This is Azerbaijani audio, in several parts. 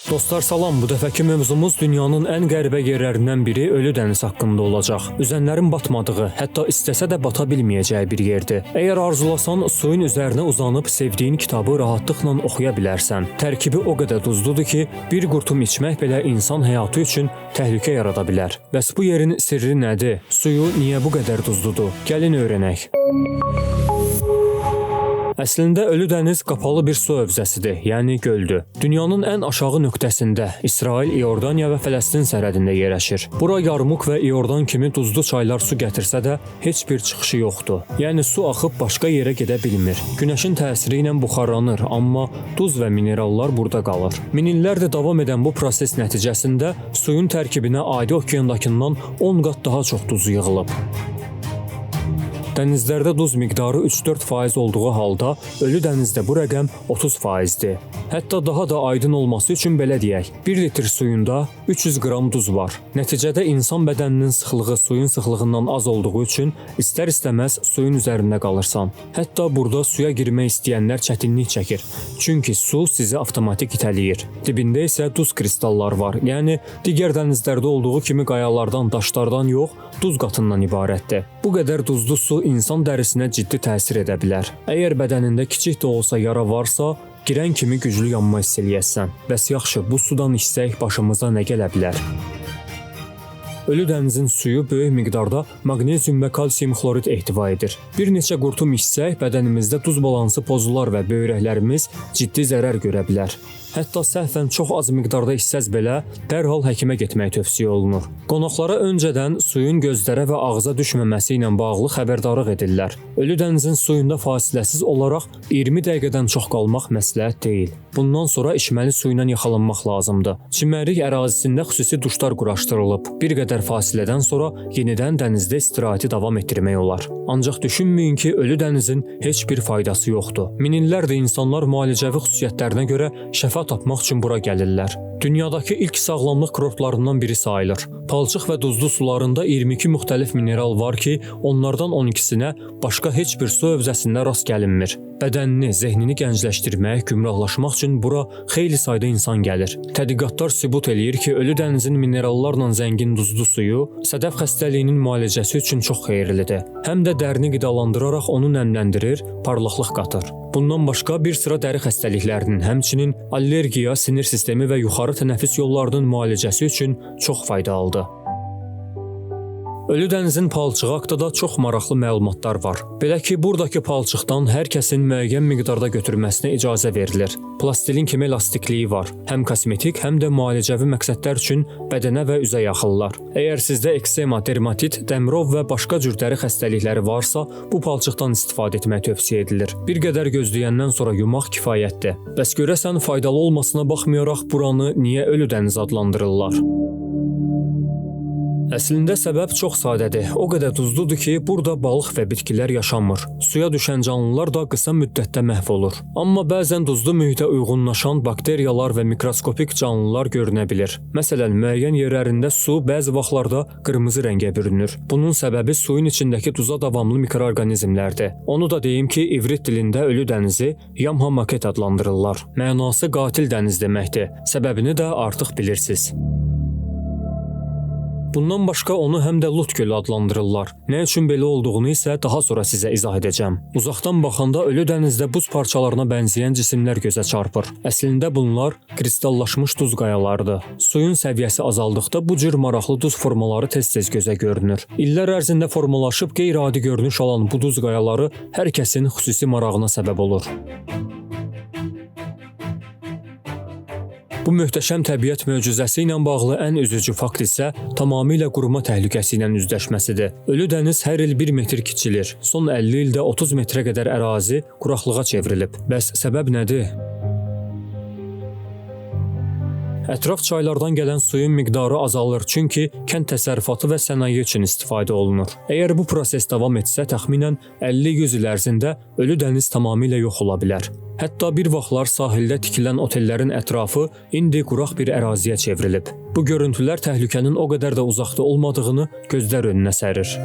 Dostlar salam, bu dəfəki mövzumuz dünyanın ən qəribə yerlərindən biri Ölü dəniz haqqında olacaq. Üzənlərin batmadığı, hətta istəsə də bata bilməyəcəyi bir yerdir. Əgər arzulasan, suyun üzərinə uzanıb sevdiyin kitabı rahatlıqla oxuya bilərsən. Tərkibi o qədər duzludur ki, bir qurtum içmək belə insan həyatı üçün təhlükə yarada bilər. Bəs bu yerin sirri nədir? Suyu niyə bu qədər duzludur? Gəlin öyrənək. Əslində Ölü dəniz qapalı bir su hövzəsidir, yəni göldür. Dünyanın ən aşağı nöqtəsində İsrail, İordaniya və Fələstin sərhədində yerləşir. Bura Yarmuk və İordan kimi duzlu çaylar su gətirsə də heç bir çıxışı yoxdur. Yəni su axıb başqa yerə gedə bilmir. Günəşin təsiri ilə buxarlanır, amma duz və minerallar burada qalır. Min illərdir davam edən bu proses nəticəsində suyun tərkibinə adi okeandakından 10 qat daha çox duz yığılıb. Dənizlərdə duz miqdarı 3-4% olduğu halda Ölü dənizdə bu rəqəm 30%dir. Hətta daha da aydın olması üçün belə deyək, 1 litr suyunda 300 qram duz var. Nəticədə insan bədəninin sıxlığı suyun sıxlığından az olduğu üçün istər-istəməz suyun üzərində qalırsan. Hətta burada suya girmək istəyənlər çətinlik çəkir. Çünki su sizi avtomatik itələyir. Dibində isə duz kristalları var. Yəni digər dənizlərdə olduğu kimi qayalardan, daşlardan yox, duz qatından ibarətdir. Bu qədər duzlu su insan dərisinə ciddi təsir edə bilər. Əgər bədənində kiçik də olsa yara varsa, girən kimi güclü yanma hiss eləyəsən. Bəs yaxşı, bu sudan içsək başımıza nə gələ bilər? Ölü dənizin suyu böyük miqdarda maqnezium və kalsium xlorid ehtiva edir. Bir neçə qurtum içsək, bədənimizdə duz balansı pozular və böyrəklərimiz ciddi zərər görə bilər. Hətta səhvən çox az miqdarda içsəz belə dərhal həkimə getmək tövsiyə olunur. Qonaqlara öncədən suyun gözlərə və ağza düşməməsi ilə bağlı xəbərdarlıq edirlər. Ölü dənizin suyunda fasiləsiz olaraq 20 dəqiqədən çox qalmaq məsləhət deyil. Bundan sonra içməli su ilə yaxalanmaq lazımdır. Çimərlik ərazisində xüsusi duşlar quraşdırılıb. Bir qədər fasilədən sonra yenidən dənizdə istirahəti davam etdirmək olar. Ancaq düşünməyin ki, Ölü dənizin heç bir faydası yoxdur. Min illərdir insanlar müalicəvi xüsusiyyətlərinə görə şəfa tapmaq üçün bura gəlirlər. Dünyadakı ilk sağlamlıq kurortlarından biri sayılır. Palçıq və duzlu sularında 22 müxtəlif mineral var ki, onlardan 12-sinə başqa heç bir su hövzəsində rast gəlinmir. Bədənini, zehnini gəncləşdirmək, gümrahlaşmaq üçün bura xeyli sayda insan gəlir. Tədqiqatlar sübut eləyir ki, Ölü dənizin minerallarla zəngin duzlu suyu sədəf xəstəliyinin müalicəsi üçün çox xeyirlidir. Həm də dərini qidalandıraraq onu nəmləndirir, parlaqlıq qatır. Bundan başqa bir sıra dəri xəstəliklərinin, həmçinin allergiya, sinir sistemi və yuxarı tənəffüs yollarının müalicəsi üçün çox faydalıdır. Ölü dənizin palçığı haqqında da çox maraqlı məlumatlar var. Belə ki, buradakı palçıqdan hər kəsin müəyyən miqdarda götürməsinə icazə verilir. Plastilin kimi elastikliyi var. Həm kosmetik, həm də müalicəvi məqsədlər üçün bədənə və üzə yaxırlar. Əgər sizdə eksema, dermatit, dəmirov və başqa cür dəri xəstəlikləri varsa, bu palçıqdan istifadə etmək tövsiyə edilir. Bir qədər gözləyəndən sonra yumaq kifayətdir. Bəs görəsən faydalı olmasına baxmayaraq buranı niyə Ölü dəniz adlandırırlar? Əslində səbəb çox sadədir. O qədər duzludur ki, burada balıq və bitkilər yaşamır. Suya düşən canlılar da qısa müddətdə məhv olur. Amma bəzən duzlu mühitə uyğunlaşan bakteriyalar və mikroskopik canlılar görünə bilir. Məsələn, müəyyən yerlərində su bəzi vaxtlarda qırmızı rəngə bürünür. Bunun səbəbi suyun içindəki duza davamlı mikroorqanizmlərdir. Onu da deyim ki, ivrit dilində Ölü dənizi Yamha Maket adlandırırlar. Mənası qatil dəniz deməkdir. Səbəbini də artıq bilirsiniz. Bundan başqa onu həm də Lut gölü adlandırırlar. Nə üçün belə olduğunu isə daha sonra sizə izah edəcəm. Uzaqdan baxanda Ölü dənizdə buz parçalarına bənzəyən cisimlər gözə çarpır. Əslində bunlar kristallaşmış duz qayalarıdır. Suyun səviyyəsi azaldıqda bu cür maraqlı duz formaları tez-tez gözə görünür. İllər ərzində formalaşıb qeyri-adi görünüş alan bu duz qayaları hər kəsin xüsusi marağına səbəb olur. Bu möhtəşəm təbiət möcüzəsi ilə bağlı ən üzücü fakt isə tamamilə quruma təhlükəsi ilə üzləşməsidir. Ölü dəniz hər il 1 metr kiçilir. Son 50 ildə 30 metrə qədər ərazi quraqlığa çevrilib. Bəs səbəb nədir? Ətraf çaylardan gələn suyun miqdarı azalır, çünki kənd təsərrüfatı və sənaye üçün istifadə olunur. Əgər bu proses davam etsə, təxminən 50-100 il ərzində Ölü dəniz tamamilə yox ola bilər. Hətta bir vaxtlar sahildə tikilən otellərin ətrafı indi quraq bir əraziyə çevrilib. Bu görüntülər təhlükənin o qədər də uzaqda olmadığını gözlər önünə sərir.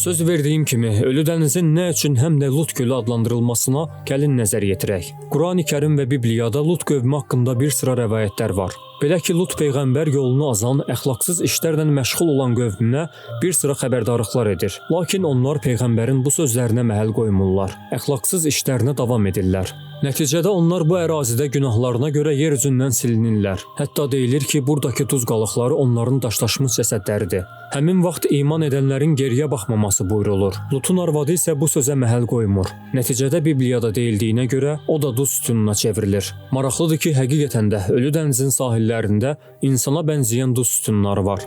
Söz verdiyim kimi, Ölü dənizin nə üçün həm də Lut gölü adlandırılmasına gəlin nəzər yetirək. Qurani Kərim və Bibliyada Lut qövmü haqqında bir sıra rəvayətlər var. Belə ki, Lut peyğəmbər yolunu azan, əxlaqsız işlərlə məşğul olan qövmünə bir sıra xəbərdarlıqlar edir. Lakin onlar peyğəmbərin bu sözlərinə məhəl qoymurlar. Əxlaqsız işlərinə davam edirlər. Nəticədə onlar bu ərazidə günahlarına görə yer üzündən silinirlər. Hətta deyilir ki, buradakı duz qalıqları onların daşlaşmış cəsədləridir. Həmin vaxt iman edənlərin geriyə baxmaması buyurulur. Lutun arvadı isə bu sözə məhəl qoymur. Nəticədə Bibliyada deyildiyinə görə o da duz sütununa çevrilir. Maraqlıdır ki, həqiqətən də Ölü dənizin sahillərində insana bənzəyən duz sütunları var.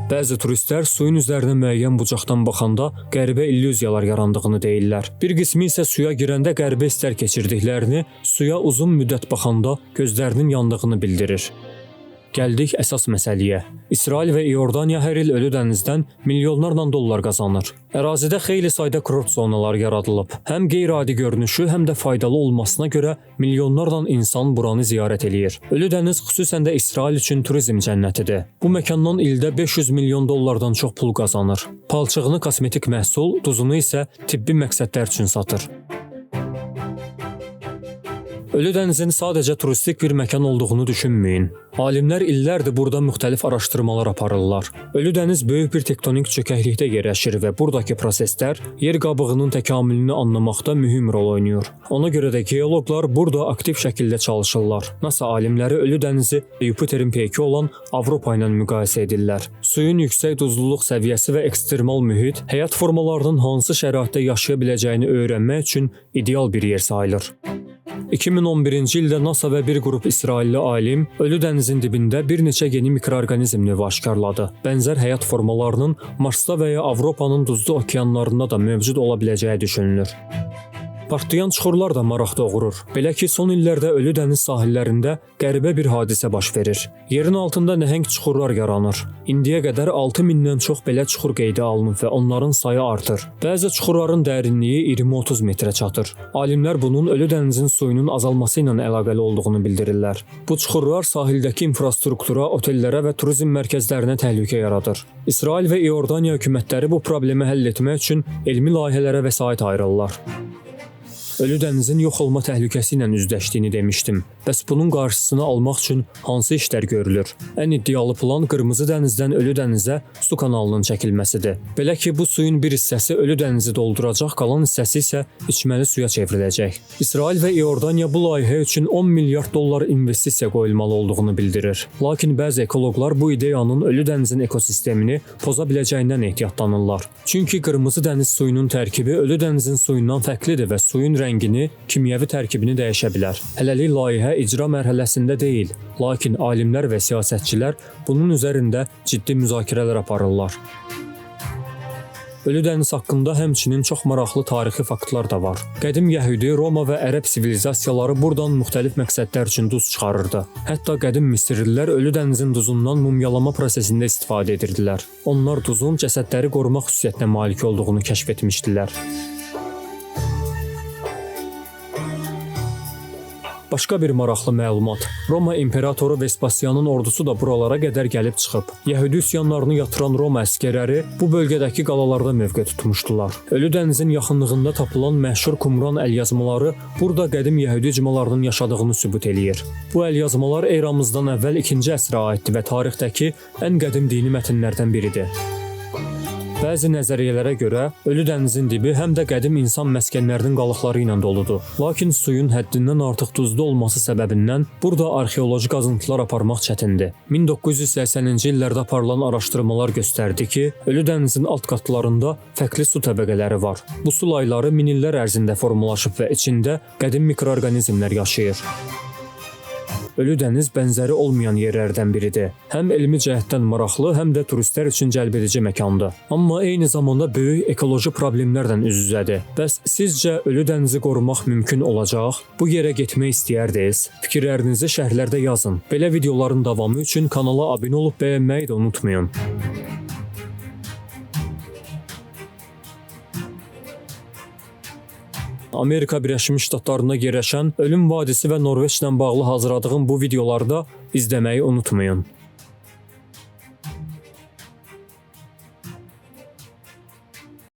Bəzi turistlər suyun üzərinə müəyyən bucaqdan baxanda qəribə illüziyalar yarandığını deyirlər. Bir qismi isə suya girəndə qəribə hisslər keçirdiklərini, suya uzun müddət baxanda gözlərinin yandığını bildirir. Gəldik əsas məsələyə. İsrail və İordaniya hər il Ölü dənizdən milyonlarla dollar qazanır. Ərazidə xeyli sayda kurort zonaları yaradılıb. Həm qeyri-adi görünüşü, həm də faydalı olmasına görə milyonlarla insan buranı ziyarət eləyir. Ölü dəniz xüsusən də İsrail üçün turizm cənnətidir. Bu məkandan ildə 500 milyon dollardan çox pul qazanır. Palçığını kosmetik məhsul, duzunu isə tibbi məqsədlər üçün satır. Ölü dənizin sadəcə turistik bir məkan olduğunu düşünməyin. Alimlər illərdir burada müxtəlif araşdırmalar aparırlar. Ölü dəniz böyük bir tektonik çökəklikdə yerləşir və buradakı proseslər yer qabığının təkamülünü anlamaqda mühüm rol oynayır. Ona görə də geoloqlar burada aktiv şəkildə çalışırlar. NASA alimləri Ölü dənizi Yupiterin peyki olan Avropa ilə müqayisə edirlər. Suyun yüksək duzluluq səviyyəsi və ekstremal mühit həyat formalarının hansı şəraitdə yaşaya biləcəyini öyrənmək üçün ideal bir yer sayılır. 2011-ci ildə NASA və bir qrup İsrailli alim Ölü dənizin dibində bir neçə yeni mikroorqanizm növü aşkarladı. Bənzər həyat formalarının Marsda və ya Avropanın duzlu okeanlarında da mövcud ola biləcəyi düşünülür. Partlayan çuxurlar da maraq doğurur. Belə ki, son illərdə Ölü dəniz sahillərində qəribə bir hadisə baş verir. Yerin altında nəhəng çuxurlar yaranır. İndiyə qədər 6000-dən çox belə çuxur qeydə alınıb və onların sayı artır. Bəzi çuxurların dərinliyi 20-30 metrə çatır. Alimlər bunun Ölü dənizin suyunun azalması ilə əlaqəli olduğunu bildirirlər. Bu çuxurlar sahildəki infrastruktura, otellərə və turizm mərkəzlərinə təhlükə yaradır. İsrail və İordaniya hökumətləri bu problemi həll etmək üçün elmi layihələrə vəsait ayırırlar. Ölü dənizin yox olma təhlükəsi ilə üzləşdiyini demişdim. Bəs bunun qarşısını almaq üçün hansı işlər görülür? Ən iddialı plan Qırmızı dənizdən Ölü dənizə su kanalının çəkilməsidir. Belə ki, bu suyun bir hissəsi Ölü dənizi dolduracaq, qalan hissəsi isə içməli suya çevriləcək. İsrail və İordaniya bu layihə üçün 10 milyard dollar investisiya qoyulmalı olduğunu bildirir. Lakin bəzi ekoloqlar bu ideyanın Ölü dənizin ekosistemini poza biləcəyindən ehtiyatlanırlar. Çünki Qırmızı dəniz suyunun tərkibi Ölü dənizin suyundan fərqlidir və suyun rəngini, kimyəvi tərkibini dəyişə bilər. Hələlik layihə icra mərhələsində deyil, lakin alimlər və siyasətçilər bunun üzərində ciddi müzakirələr aparırlar. Ölü dəniz haqqında həmçinin çox maraqlı tarixi faktlar da var. Qədim Yəhudi, Roma və Ərəb sivilizasiyaları buradan müxtəlif məqsədlər üçün duz çıxarırdı. Hətta qədim Misirlilər Ölü dənizin duzundan mumyalama prosesində istifadə edirdilər. Onlar duzun cəsədləri qorumaq xüsusiyyətinə malik olduğunu kəşf etmişdilər. Başqa bir maraqlı məlumat. Roma imperatoru Vespasianın ordusu da buralara qədər gəlib çıxıb. Yəhudi üsyanlarını yatıran Roma əsgərləri bu bölgədəki qalalarda mövqe tutmuşdular. Ölü dənizin yaxınlığında tapılan məşhur Qumran əlyazmaları burada qədim Yəhudi icmalarının yaşadığını sübut eləyir. Bu əlyazmalar eramızdan əvvəl 2-ci əsrə aiddir və tarixdəki ən qədim dini mətnlərdən biridir. Bəzi nəzəriyyələrə görə Ölü dənizin dibi həm də qədim insan məskənlərinin qalıqları ilə doludur. Lakin suyun həddindən artıq duzlu olması səbəbindən burada arxeoloji qazıntılar aparmaq çətindir. 1980-ci illərdə aparılan araşdırmalar göstərdi ki, Ölü dənizin alt qatlarında fərqli su təbəqələri var. Bu su layları min illər ərzində formalaşıb və içində qədim mikroorqanizmlər yaşayır. Ölü dəniz bənzəri olmayan yerlərdən biridir. Həm elmi cəhətdən maraqlı, həm də turistlər üçün cəlbedici məkandır. Amma eyni zamanda böyük ekoloji problemlərlə üz-üzədir. Bəs sizcə Ölü dənizi qorumaq mümkün olacaq? Bu yerə getmək istəyərdiniz? Fikirlərinizi şərhlərdə yazın. Belə videoların davamı üçün kanala abunə olub bəyənməyi də unutmayın. Amerika Birləşmiş Ştatlarında yerləşən Ölüm vadisi və Norveçlə bağlı hazırladığım bu videoları da izləməyi unutmayın.